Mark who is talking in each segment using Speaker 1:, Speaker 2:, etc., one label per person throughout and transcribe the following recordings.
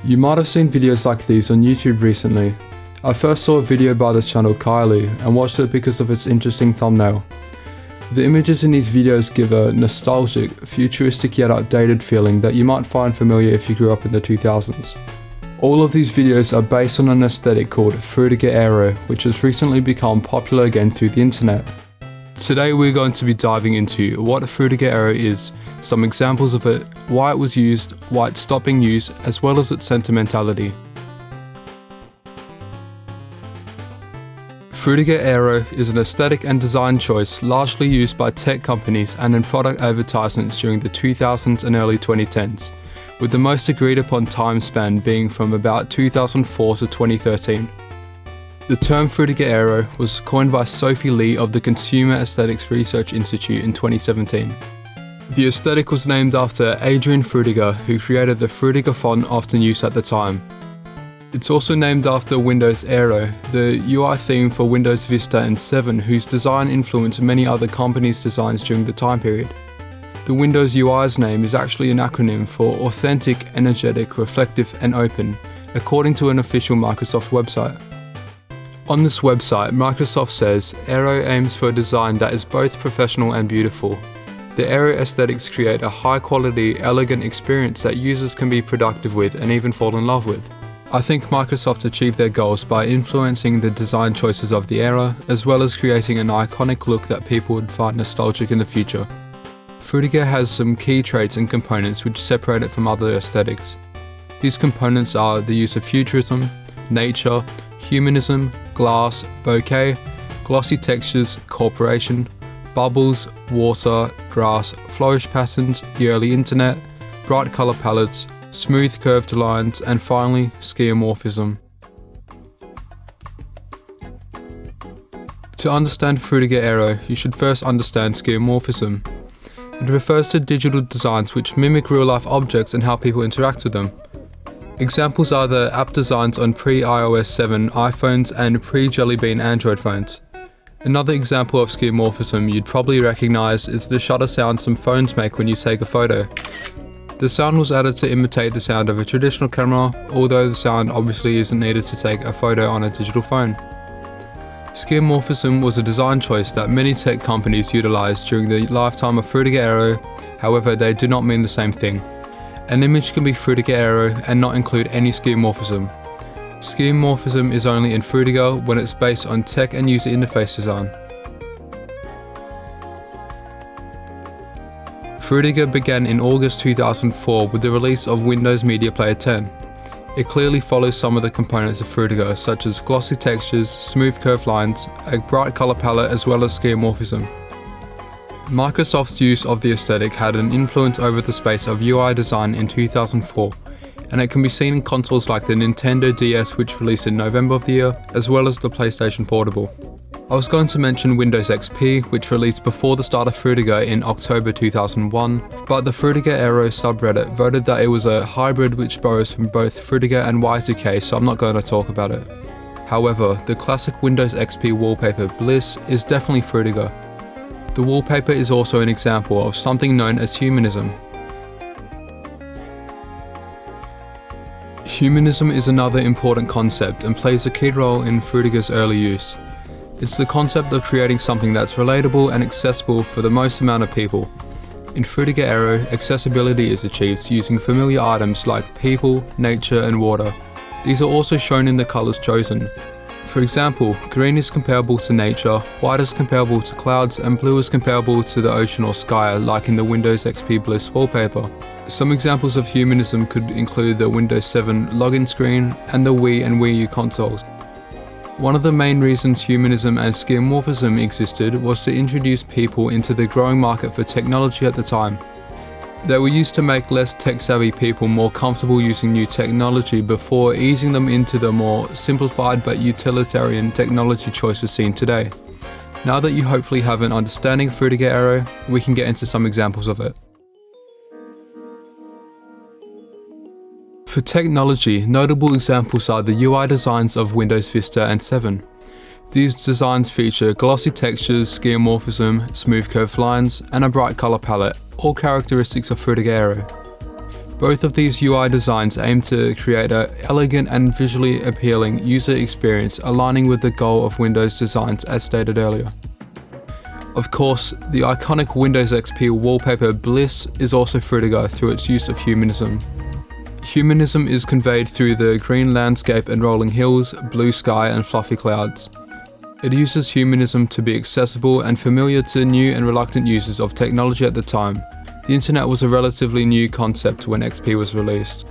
Speaker 1: You might have seen videos like these on YouTube recently. I first saw a video by the channel Kylie and watched it because of its interesting thumbnail. The images in these videos give a nostalgic, futuristic yet outdated feeling that you might find familiar if you grew up in the 2000s. All of these videos are based on an aesthetic called Frutiger Aero, which has recently become popular again through the internet. Today we're going to be diving into what Frutiger Aero is, some examples of it, why it was used, why it stopped being used, as well as its sentimentality. Frutiger Aero is an aesthetic and design choice largely used by tech companies and in product advertisements during the 2000s and early 2010s, with the most agreed upon time span being from about 2004 to 2013. The term Frutiger Aero was coined by Sophie Lee of the Consumer Aesthetics Research Institute in 2017. The aesthetic was named after Adrian Frutiger, who created the Frutiger font often used at the time. It's also named after Windows Aero, the UI theme for Windows Vista and 7, whose design influenced many other companies' designs during the time period. The Windows UI's name is actually an acronym for Authentic, Energetic, Reflective and Open, according to an official Microsoft website. On this website, Microsoft says, Aero aims for a design that is both professional and beautiful. The Aero aesthetics create a high-quality, elegant experience that users can be productive with and even fall in love with. I think Microsoft achieved their goals by influencing the design choices of the era, as well as creating an iconic look that people would find nostalgic in the future. Frutiger has some key traits and components which separate it from other aesthetics. These components are the use of futurism, nature, humanism, glass, bokeh, glossy textures, corporation, bubbles, water, grass, flourish patterns, the early internet, bright color palettes, smooth curved lines, and finally, skeuomorphism. To understand Frutiger Aero, you should first understand skeuomorphism. It refers to digital designs which mimic real-life objects and how people interact with them. Examples are the app designs on pre-iOS 7 iPhones and pre-Jelly Bean Android phones. Another example of skeuomorphism you'd probably recognize is the shutter sound some phones make when you take a photo. The sound was added to imitate the sound of a traditional camera, although the sound obviously isn't needed to take a photo on a digital phone. Skeuomorphism was a design choice that many tech companies utilized during the lifetime of Frutiger Aero, however they do not mean the same thing. An image can be Frutiger Aero and not include any skeuomorphism. Skeuomorphism is only in Frutiger when it's based on tech and user interface design. Frutiger began in August 2004 with the release of Windows Media Player 10. It clearly follows some of the components of Frutiger, such as glossy textures, smooth curved lines, a bright color palette, as well as skeuomorphism. Microsoft's use of the aesthetic had an influence over the space of UI design in 2004, and it can be seen in consoles like the Nintendo DS, which released in November of the year, as well as the PlayStation Portable. I was going to mention Windows XP, which released before the start of Frutiger in October 2001, but the Frutiger Aero subreddit voted that it was a hybrid which borrows from both Frutiger and Y2K, so I'm not going to talk about it. However, the classic Windows XP wallpaper Bliss is definitely Frutiger. The wallpaper is also an example of something known as humanism. Humanism is another important concept and plays a key role in Frutiger's early use. It's the concept of creating something that's relatable and accessible for the most amount of people. In Frutiger Aero, accessibility is achieved using familiar items like people, nature and water. These are also shown in the colors chosen. For example, green is comparable to nature, white is comparable to clouds, and blue is comparable to the ocean or sky, like in the Windows XP Bliss wallpaper. Some examples of humanism could include the Windows 7 login screen and the Wii and Wii U consoles. One of the main reasons humanism and skeuomorphism existed was to introduce people into the growing market for technology at the time. They were used to make less tech-savvy people more comfortable using new technology before easing them into the more simplified but utilitarian technology choices seen today. Now that you hopefully have an understanding of Frutiger Aero, we can get into some examples of it. For technology, notable examples are the UI designs of Windows Vista and 7. These designs feature glossy textures, skeuomorphism, smooth curved lines, and a bright color palette, all characteristics of Frutiger Aero. Both of these UI designs aim to create an elegant and visually appealing user experience, aligning with the goal of Windows designs as stated earlier. Of course, the iconic Windows XP wallpaper Bliss is also Frutiger through its use of humanism. Humanism is conveyed through the green landscape and rolling hills, blue sky and fluffy clouds. It uses humanism to be accessible and familiar to new and reluctant users of technology at the time. The internet was a relatively new concept when XP was released.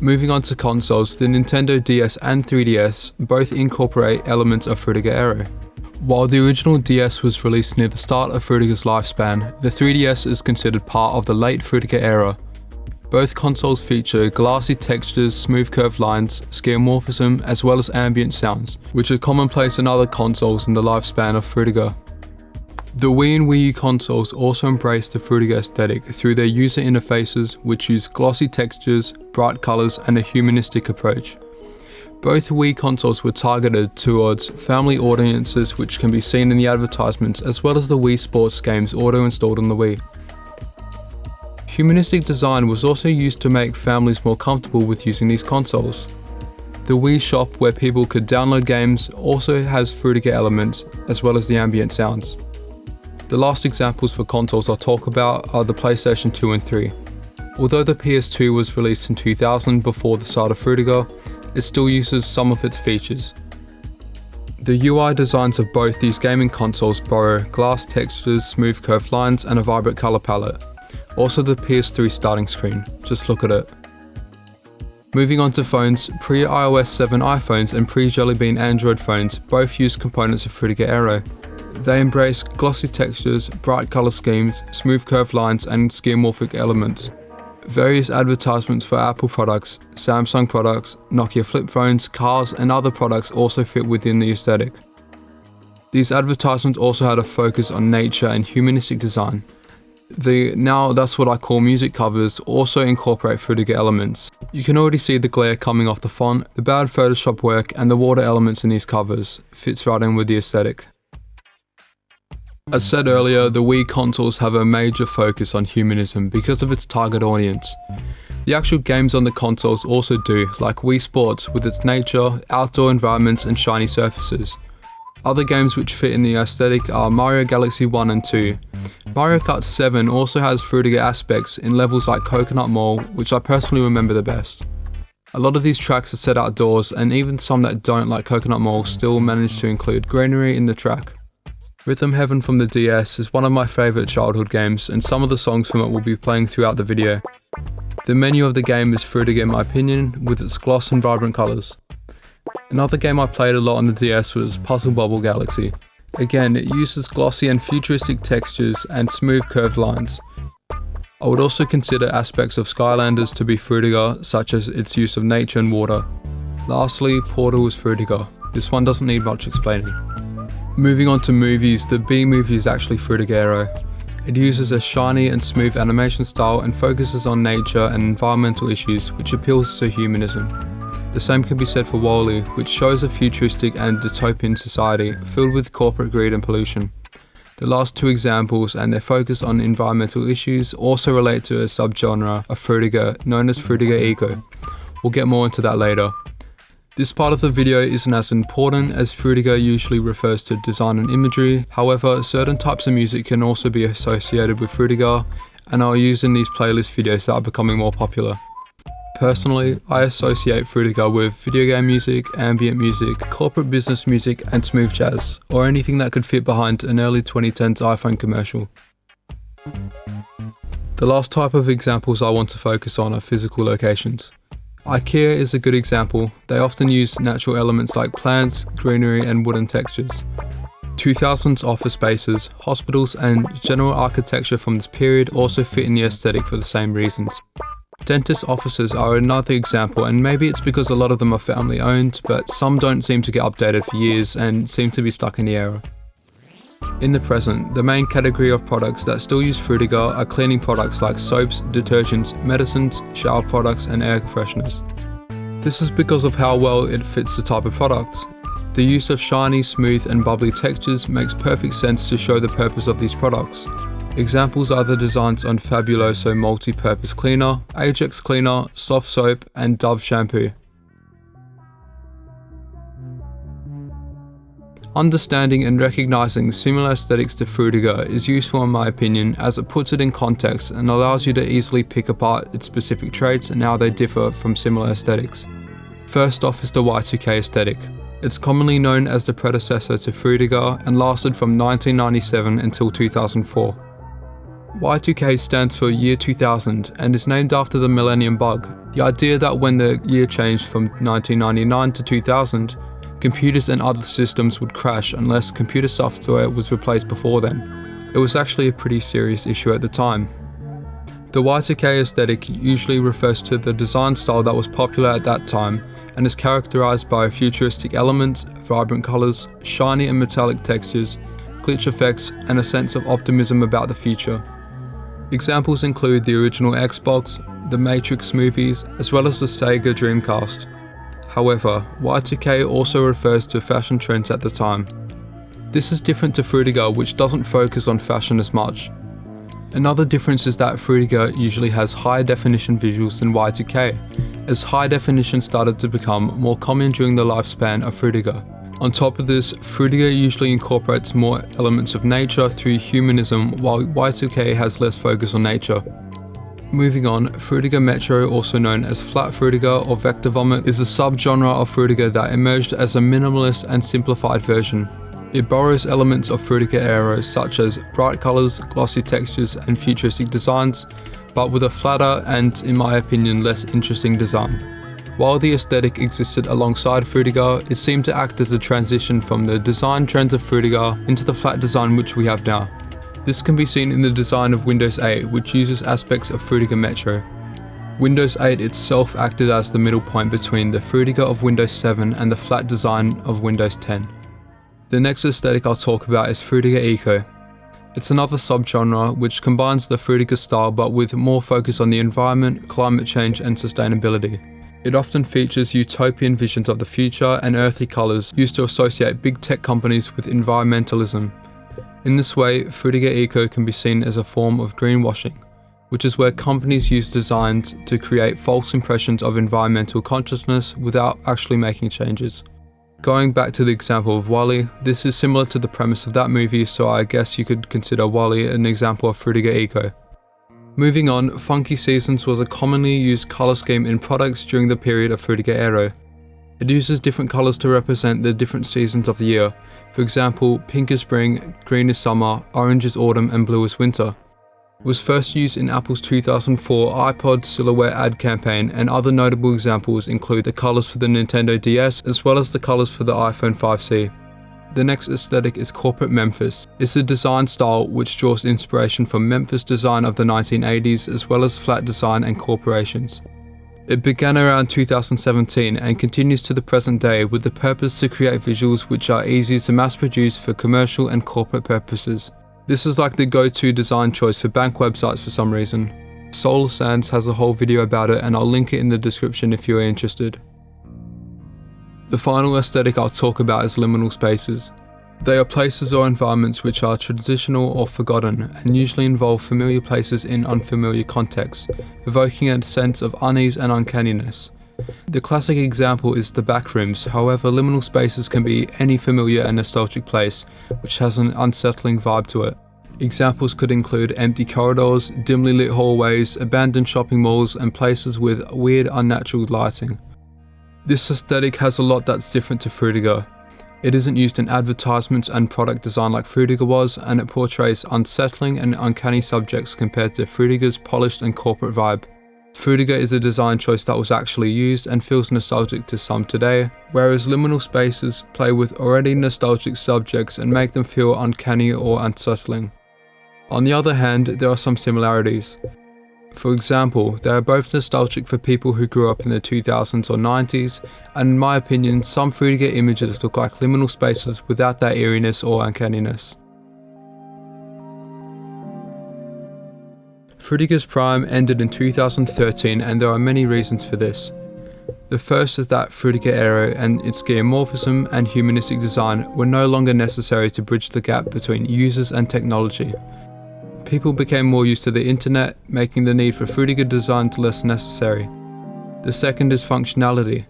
Speaker 1: Moving on to consoles, the Nintendo DS and 3DS both incorporate elements of Frutiger Aero. While the original DS was released near the start of Frutiger's lifespan, the 3DS is considered part of the late Frutiger era. Both consoles feature glassy textures, smooth curved lines, skeuomorphism, as well as ambient sounds, which are commonplace in other consoles in the lifespan of Frutiger. The Wii and Wii U consoles also embrace the Frutiger aesthetic through their user interfaces, which use glossy textures, bright colors, and a humanistic approach. Both Wii consoles were targeted towards family audiences, which can be seen in the advertisements, as well as the Wii Sports games auto-installed on the Wii. Humanistic design was also used to make families more comfortable with using these consoles. The Wii shop, where people could download games, also has Frutiger elements, as well as the ambient sounds. The last examples for consoles I'll talk about are the PlayStation 2 and 3. Although the PS2 was released in 2000 before the start of Frutiger, it still uses some of its features. The UI designs of both these gaming consoles borrow glass textures, smooth curved lines, and a vibrant color palette. Also the PS3 starting screen, just look at it. Moving on to phones, pre-iOS 7 iPhones and pre-Jelly Bean Android phones both use components of Frutiger Aero. They embrace glossy textures, bright color schemes, smooth curved lines, and skeuomorphic elements. Various advertisements for Apple products, Samsung products, Nokia flip phones, cars, and other products also fit within the aesthetic. These advertisements also had a focus on nature and humanistic design. The "now that's what I call music" covers also incorporate Frutiger elements. You can already see the glare coming off the font, the bad Photoshop work, and the water elements in these covers fits right in with the aesthetic. As said earlier, the Wii consoles have a major focus on humanism because of its target audience. The actual games on the consoles also do, like Wii Sports with its nature, outdoor environments and shiny surfaces. Other games which fit in the aesthetic are Mario Galaxy 1 and 2. Mario Kart 7 also has Frutiger aspects in levels like Coconut Mall, which I personally remember the best. A lot of these tracks are set outdoors, and even some that don't, like Coconut Mall, still manage to include greenery in the track. Rhythm Heaven from the DS is one of my favourite childhood games, and some of the songs from it will be playing throughout the video. The menu of the game is Frutiger in my opinion, with its gloss and vibrant colours. Another game I played a lot on the DS was Puzzle Bobble Galaxy. Again, it uses glossy and futuristic textures and smooth curved lines. I would also consider aspects of Skylanders to be Frutiger, such as its use of nature and water. Lastly, Portal is Frutiger. This one doesn't need much explaining. Moving on to movies, the B-movie is actually Frutiger Aero. It uses a shiny and smooth animation style and focuses on nature and environmental issues, which appeals to humanism. The same can be said for WALL-E, which shows a futuristic and dystopian society filled with corporate greed and pollution. The last two examples and their focus on environmental issues also relate to a subgenre of Frutiger known as Frutiger Eco. We'll get more into that later. This part of the video isn't as important, as Frutiger usually refers to design and imagery. However, certain types of music can also be associated with Frutiger, and are used in these playlist videos that are becoming more popular. Personally, I associate Frutiger with video game music, ambient music, corporate business music, and smooth jazz, or anything that could fit behind an early 2010s iPhone commercial. The last type of examples I want to focus on are physical locations. IKEA is a good example. They often use natural elements like plants, greenery, and wooden textures. 2000s office spaces, hospitals, and general architecture from this period also fit in the aesthetic for the same reasons. Dentist offices are another example, and maybe it's because a lot of them are family owned, but some don't seem to get updated for years and seem to be stuck in the era. In the present, the main category of products that still use Frutiger are cleaning products like soaps, detergents, medicines, shower products, and air fresheners. This is because of how well it fits the type of products. The use of shiny, smooth, and bubbly textures makes perfect sense to show the purpose of these products. Examples are the designs on Fabuloso multi-purpose cleaner, Ajax cleaner, soft soap, and Dove shampoo. Understanding and recognizing similar aesthetics to Frutiger is useful in my opinion, as it puts it in context and allows you to easily pick apart its specific traits and how they differ from similar aesthetics. First off is the Y2K aesthetic. It's commonly known as the predecessor to Frutiger and lasted from 1997 until 2004. Y2K stands for year 2000 and is named after the millennium bug, the idea that when the year changed from 1999 to 2000, computers and other systems would crash unless computer software was replaced before then. It was actually a pretty serious issue at the time. The Y2K aesthetic usually refers to the design style that was popular at that time and is characterized by futuristic elements, vibrant colors, shiny and metallic textures, glitch effects, and a sense of optimism about the future. Examples include the original Xbox, the Matrix movies, as well as the Sega Dreamcast. However, Y2K also refers to fashion trends at the time. This is different to Frutiger, which doesn't focus on fashion as much. Another difference is that Frutiger usually has higher definition visuals than Y2K, as high definition started to become more common during the lifespan of Frutiger. On top of this, Frutiger usually incorporates more elements of nature through humanism, while Y2K has less focus on nature. Moving on, Frutiger Metro, also known as flat Frutiger or vector vomit, is a subgenre of Frutiger that emerged as a minimalist and simplified version. It borrows elements of Frutiger Aero such as bright colors, glossy textures, and futuristic designs, but with a flatter and, in my opinion, less interesting design. While the aesthetic existed alongside Frutiger, it seemed to act as a transition from the design trends of Frutiger into the flat design which we have now. This can be seen in the design of Windows 8, which uses aspects of Frutiger Metro. Windows 8 itself acted as the middle point between the Frutiger of Windows 7 and the flat design of Windows 10. The next aesthetic I'll talk about is Frutiger Eco. It's another subgenre which combines the Frutiger style but with more focus on the environment, climate change, and sustainability. It often features utopian visions of the future and earthly colours used to associate big tech companies with environmentalism. In this way, Frutiger Eco can be seen as a form of greenwashing, which is where companies use designs to create false impressions of environmental consciousness without actually making changes. Going back to the example of WALL-E, this is similar to the premise of that movie, so I guess you could consider WALL-E an example of Frutiger Eco. Moving on, Funky Seasons was a commonly used colour scheme in products during the period of Frutiger Aero. It uses different colours to represent the different seasons of the year. For example, pink is spring, green is summer, orange is autumn, and blue is winter. It was first used in Apple's 2004 iPod silhouette ad campaign, and other notable examples include the colours for the Nintendo DS as well as the colours for the iPhone 5C. The next aesthetic is Corporate Memphis. It's a design style which draws inspiration from Memphis design of the 1980s as well as flat design and corporations. It began around 2017 and continues to the present day with the purpose to create visuals which are easy to mass produce for commercial and corporate purposes. This is like the go-to design choice for bank websites for some reason. Solar Sands has a whole video about it and I'll link it in the description if you're interested. The final aesthetic I'll talk about is liminal spaces. They are places or environments which are traditional or forgotten and usually involve familiar places in unfamiliar contexts, evoking a sense of unease and uncanniness. The classic example is the backrooms, however liminal spaces can be any familiar and nostalgic place, which has an unsettling vibe to it. Examples could include empty corridors, dimly lit hallways, abandoned shopping malls, and places with weird unnatural lighting. This aesthetic has a lot that's different to Frutiger. It isn't used in advertisements and product design like Frutiger was, and it portrays unsettling and uncanny subjects compared to Frutiger's polished and corporate vibe. Frutiger is a design choice that was actually used and feels nostalgic to some today, whereas liminal spaces play with already nostalgic subjects and make them feel uncanny or unsettling. On the other hand, there are some similarities. For example, they are both nostalgic for people who grew up in the 2000s or 90s, and in my opinion, some Frutiger images look like liminal spaces without that eeriness or uncanniness. Frutiger's prime ended in 2013 and there are many reasons for this. The first is that Frutiger Aero and its Skeuomorphism and humanistic design were no longer necessary to bridge the gap between users and technology. People became more used to the internet, making the need for Frutiger designs less necessary. The second is functionality.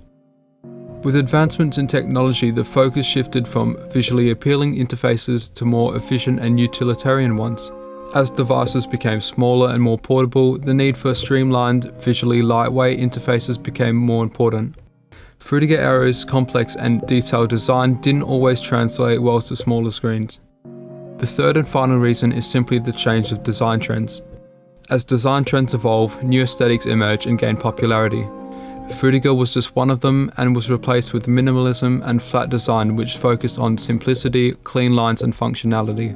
Speaker 1: With advancements in technology, the focus shifted from visually appealing interfaces to more efficient and utilitarian ones. As devices became smaller and more portable, the need for streamlined, visually lightweight interfaces became more important. Frutiger Aero's complex and detailed design didn't always translate well to smaller screens. The third and final reason is simply the change of design trends. As design trends evolve, new aesthetics emerge and gain popularity. Frutiger was just one of them and was replaced with minimalism and flat design, which focused on simplicity, clean lines and functionality.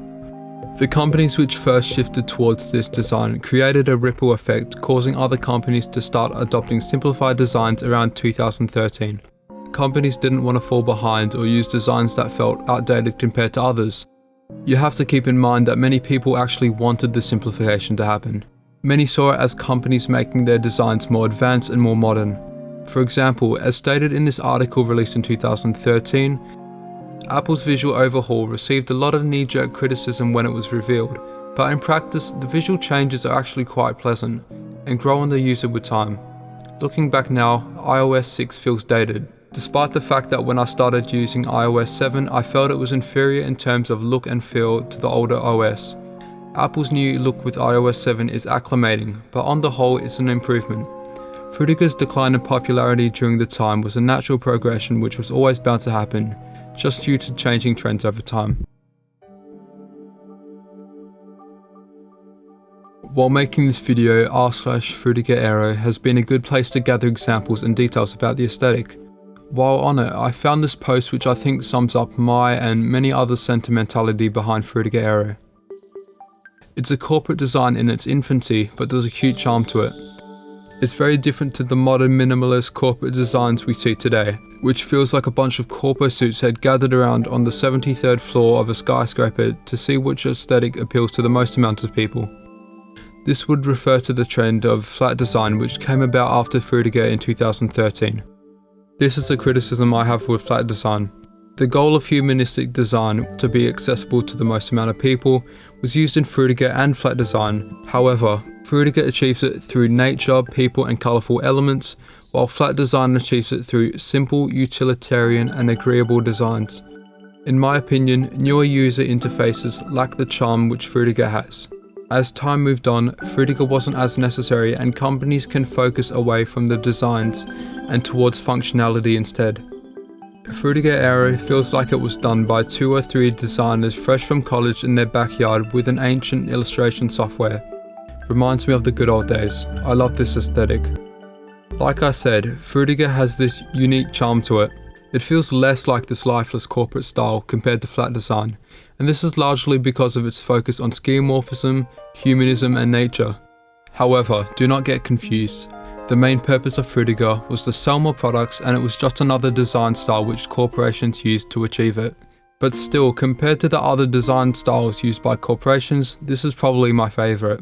Speaker 1: The companies which first shifted towards this design created a ripple effect, causing other companies to start adopting simplified designs around 2013. Companies didn't want to fall behind or use designs that felt outdated compared to others. You have to keep in mind that many people actually wanted the simplification to happen. Many saw it as companies making their designs more advanced and more modern. For example, as stated in this article released in 2013, Apple's visual overhaul received a lot of knee-jerk criticism when it was revealed, but in practice, the visual changes are actually quite pleasant and grow on the user with time. Looking back now, iOS 6 feels dated, despite the fact that when I started using iOS 7, I felt it was inferior in terms of look and feel to the older OS. Apple's new look with iOS 7 is acclimating, but on the whole, it's an improvement. Frutiger's decline in popularity during the time was a natural progression which was always bound to happen, just due to changing trends over time. While making this video, r/Frutiger Aero has been a good place to gather examples and details about the aesthetic. While on it, I found this post which I think sums up my and many others' sentimentality behind Frutiger Aero. It's a corporate design in its infancy, but there's a cute charm to it. It's very different to the modern minimalist corporate designs we see today, which feels like a bunch of corpo suits had gathered around on the 73rd floor of a skyscraper to see which aesthetic appeals to the most amount of people. This would refer to the trend of flat design which came about after Frutiger in 2013. This is a criticism I have with flat design. The goal of humanistic design, to be accessible to the most amount of people, was used in Frutiger and flat design. However, Frutiger achieves it through nature, people and colourful elements, while flat design achieves it through simple, utilitarian and agreeable designs. In my opinion, newer user interfaces lack the charm which Frutiger has. As time moved on, Frutiger wasn't as necessary and companies can focus away from the designs and towards functionality instead. Frutiger Aero feels like it was done by 2 or 3 designers fresh from college in their backyard with an ancient illustration software. Reminds me of the good old days. I love this aesthetic. Like I said, Frutiger has this unique charm to it. It feels less like this lifeless corporate style compared to flat design, and this is largely because of its focus on skeuomorphism, humanism and nature. However, do not get confused. The main purpose of Frutiger was to sell more products, and it was just another design style which corporations used to achieve it. But still, compared to the other design styles used by corporations, this is probably my favourite.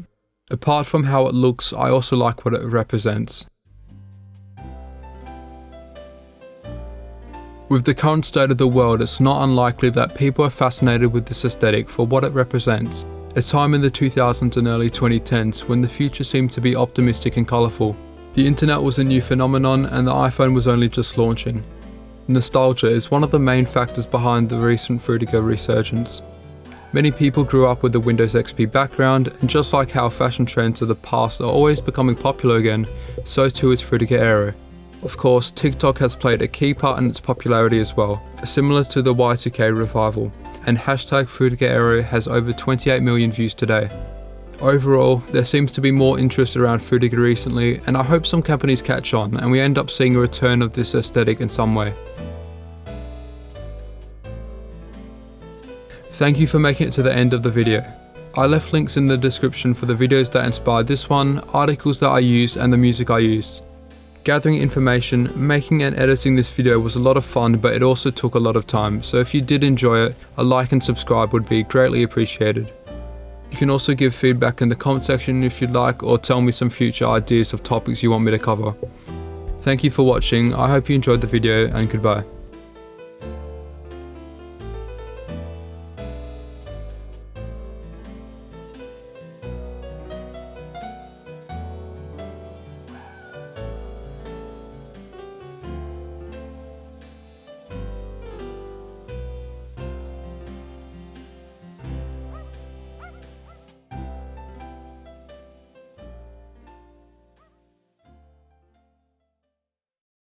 Speaker 1: Apart from how it looks, I also like what it represents. With the current state of the world, it's not unlikely that people are fascinated with this aesthetic for what it represents. A time in the 2000s and early 2010s when the future seemed to be optimistic and colourful. The internet was a new phenomenon and the iPhone was only just launching. Nostalgia is one of the main factors behind the recent Frutiger resurgence. Many people grew up with the Windows XP background, and just like how fashion trends of the past are always becoming popular again, so too is Frutiger Aero. Of course, TikTok has played a key part in its popularity as well, similar to the Y2K revival, and hashtag Frutiger Aero has over 28 million views today. Overall, there seems to be more interest around Frutiger recently, and I hope some companies catch on and we end up seeing a return of this aesthetic in some way. Thank you for making it to the end of the video. I left links in the description for the videos that inspired this one, articles that I used and the music I used. Gathering information, making and editing this video was a lot of fun, but it also took a lot of time, so if you did enjoy it, a like and subscribe would be greatly appreciated. You can also give feedback in the comment section if you'd like, or tell me some future ideas of topics you want me to cover. Thank you for watching, I hope you enjoyed the video, and goodbye.